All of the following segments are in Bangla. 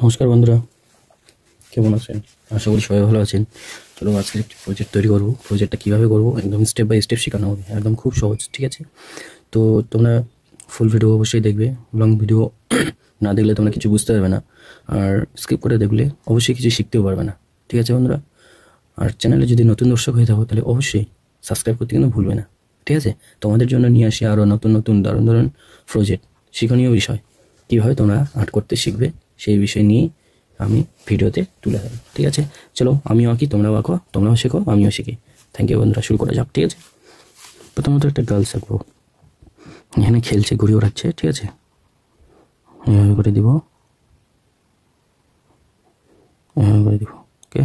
নমস্কার বন্ধুরা, কেমন আছেন? আশা করি সবাই ভালো আছেন। চলো আজকে একটি প্রজেক্ট তৈরি করবো। প্রজেক্টটা কীভাবে করবো একদম স্টেপ বাই স্টেপ শেখানো হবে, একদম খুব সহজ, ঠিক আছে? তো তোমরা ফুল ভিডিও অবশ্যই দেখবে। লং ভিডিও না দেখলে তোমরা কিছু বুঝতে পারবে না, আর স্কিপ করে দেখলে অবশ্যই কিছু শিখতেও পারবে না, ঠিক আছে বন্ধুরা? আর চ্যানেলে যদি নতুন দর্শক হয়ে থাকো তাহলে অবশ্যই সাবস্ক্রাইব করতে কিন্তু ভুলবে না, ঠিক আছে? তোমাদের জন্য নিয়ে আসি আরও নতুন নতুন দারুণ দারুণ প্রজেক্ট, শিক্ষণীয় বিষয় কীভাবে তোমরা আর্ট করতে শিখবে সেই বিষয় নিয়ে আমি ভিডিওতে তুলে ধরবো, ঠিক আছে? চলো, আমিও আঁকি, তোমরাও আঁকো, তোমরাও শেখো, আমিও শিখি। থ্যাংক ইউ বন্ধুরা, শুরু করা যাক, ঠিক আছে? প্রথমত একটা গার্লস আঁকবো। এখানে খেলছে, ঘুরে ওড়াচ্ছে, ঠিক আছে? এভাবে করে দিব, এভাবে করে দিব, ওকে?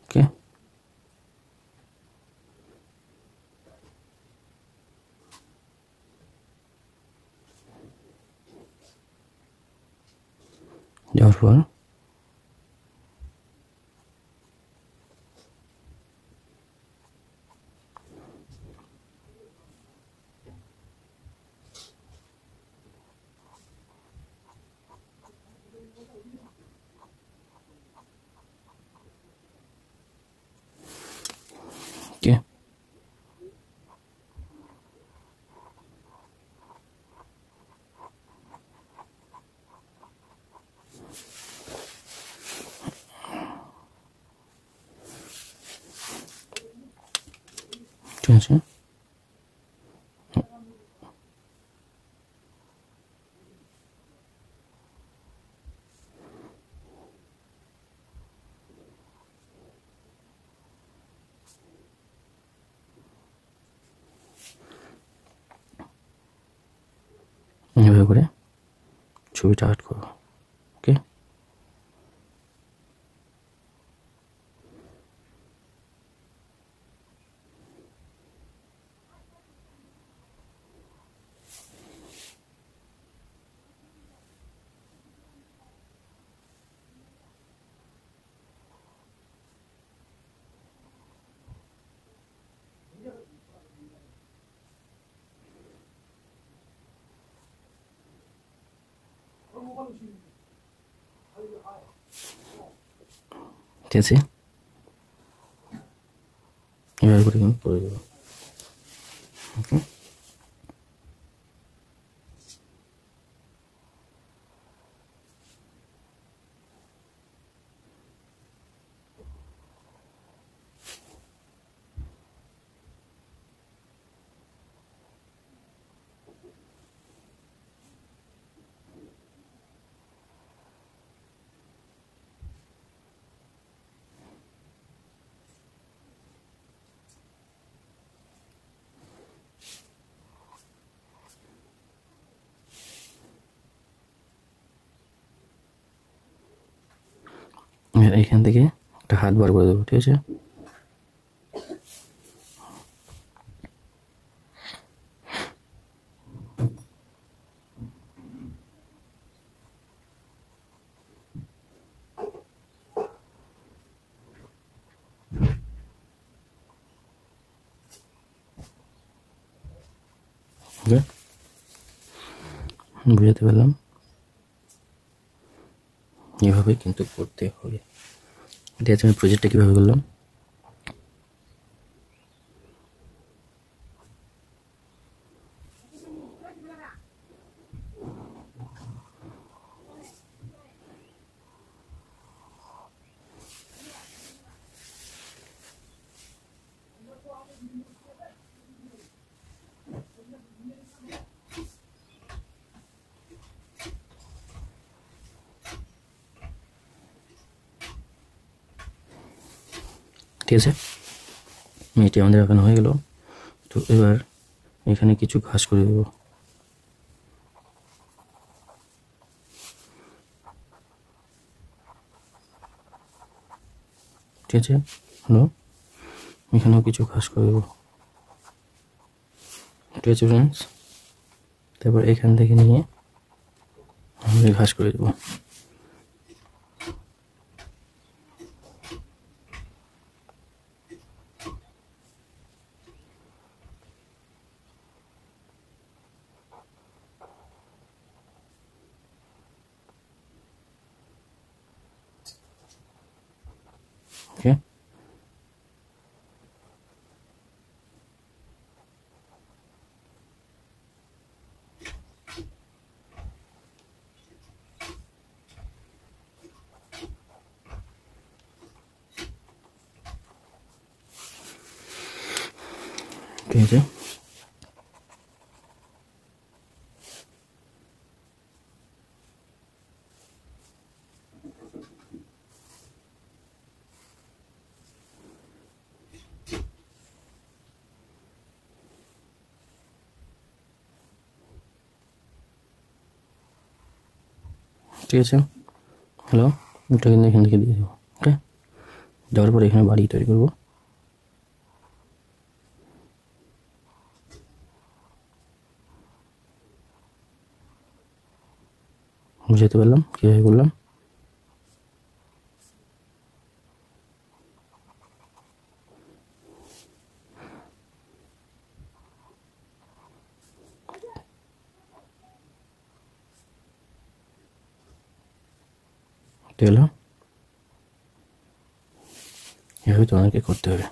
ওকে, যাওয়ার পর ওকে, ঠিক আছে। এভাবে করে ছবিটা আর্ট করবো, ওকে? ঠিক আছে, এভাবে করে কিন্তু করে দেবো, ওকে? এখান থেকে একটা হাত বার করে দেবো, ঠিক আছে? ওকে, বুঝাতে পারলাম? এভাবে কিন্তু করতে হবে, ঠিক আছে? আমি প্রজেক্টটা কীভাবে করলাম, ঠিক আছে? এটি আমাদের এখানে হয়ে গেল। তো এবার এখানে কিছু ঘাস করে দেবো, ঠিক আছে? হলো, এখানেও কিছু ঘাস করে দেবো, ঠিক আছে ফ্রেন্ডস? তারপর এখান থেকে নিয়ে আমি ঘাস করে দেবো, ওকে, ঠিক আছে। ঠিক আছে, হ্যালো, ওটা কিন্তু এখান থেকে দিয়ে দেবো। ওকে, দেওয়ার পরে এখানে বাড়ি তৈরি করবো। বুঝতে পারলাম কীভাবে করলাম। হলো, এভাবে তোমাদেরকে করতে হবে।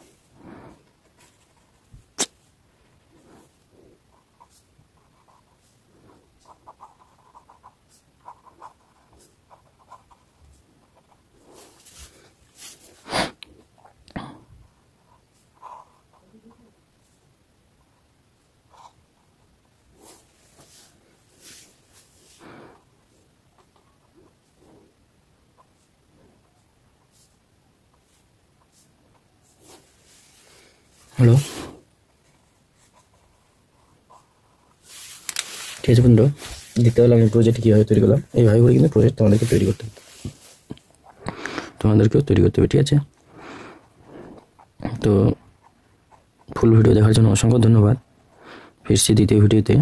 হ্যালো, ঠিক আছে বন্ধু, দেখতে পেলাম আমি প্রজেক্ট কীভাবে তৈরি করলাম। এইভাবে করে কিন্তু প্রজেক্ট তোমাদেরকে তৈরি করতে হবে, তোমাদেরকেও তৈরি করতে হবে। ঠিক আছে, তো ফুল ভিডিও দেখার জন্য অসংখ্য ধন্যবাদ। ফিরছি দ্বিতীয় ভিডিওতে।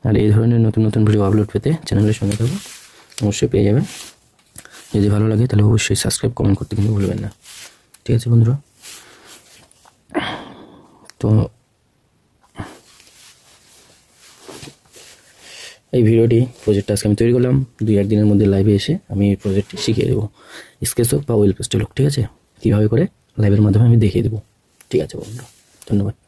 আর এই ধরনের নতুন নতুন ভিডিও আপলোড পেতে চ্যানেলের সঙ্গে থাকো, অবশ্যই পেয়ে যাবেন। যদি ভালো লাগে তাহলে অবশ্যই সাবস্ক্রাইব, কমেন্ট করতে কিন্তু ভুলবেন না। ঠিক আছে বন্ধুরা, তো এই ভিডিওটি প্রজেক্টটা আজকে আমি তৈরি করলাম। 2-1 দিনের মধ্যে লাইভে এসে আমি এই প্রজেক্টটি শিখিয়ে দেবো, স্কেচ হোক বা ওয়েল পেস্টেল হোক। ঠিক আছে, কীভাবে করে লাইভের মাধ্যমে আমি দেখিয়ে দেবো। ঠিক আছে বন্ধুরা, ধন্যবাদ।